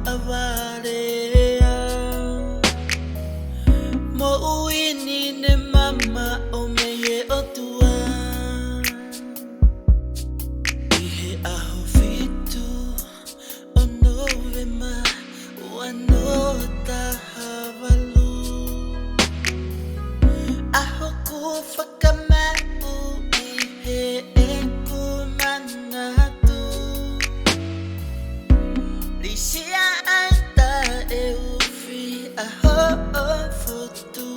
avarea mo uini ne mama o meye o tua ihe aho fitu o novema ua tahavalu aho ku whakamau ihe e ku manatu Lisia aita e ufi aho o futu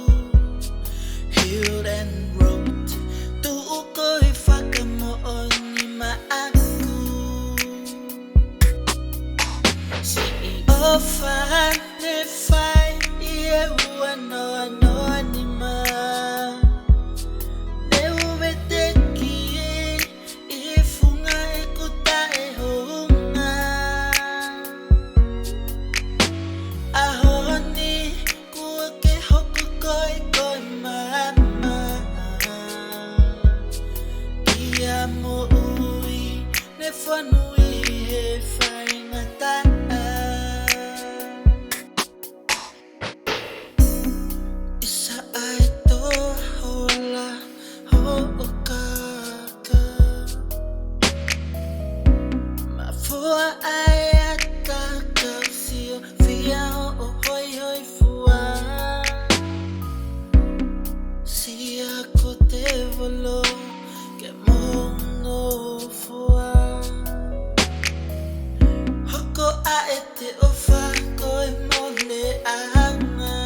Healed and wrote tu uko I whakamo o ni maaku Si I o whane whai I e ua noa noa ni ma Ne uwe te ki I funga e kuta e hounga Ahoni kua ke hoku koi koi mama Ia mo ui ne whanui he whaingata Isa ai tō hola ho o kaka Mafua ai ata kausio Fia ho o hoi hoi fua Sia ko te volo Ke mono fua Hoko a e te ofa Ko e mole anga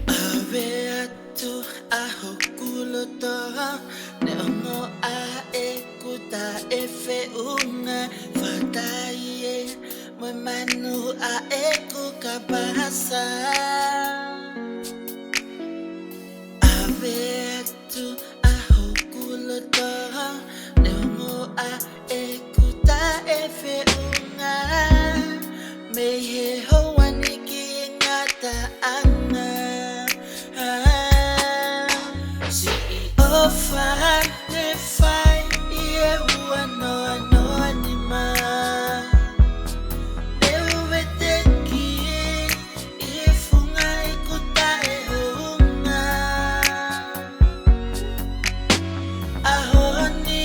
Ave atu a hokulo toha Ne ongo a e kuta e whiunga Whatai e Moe manu a e kukabasa Ave atu a hokulo toha Ne ongo a e kuta e whiunga Me he hoani ki ngata anga Si I o whane whai I e ua noa noa ni ma Ne uwe te ki I funga I kuta e hounga Ahoni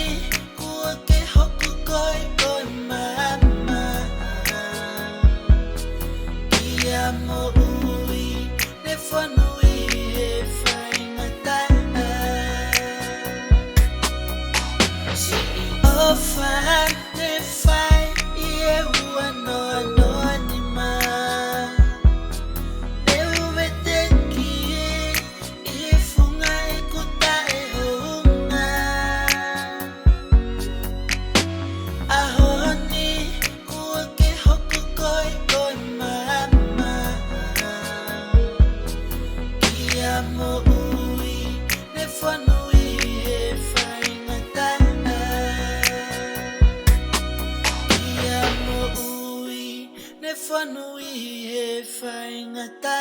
kua ke hoku koi koi mama Ia mo ui ne whanui he whaingata Si I o whane whai I e ua noa noa ni ma Ne uwe te ki I funga I kuta e hounga Ahoni kua ke hoku koi koi mama Ia mo ui ne whanui he whaingata Ia mo ui ne whanui he whaingata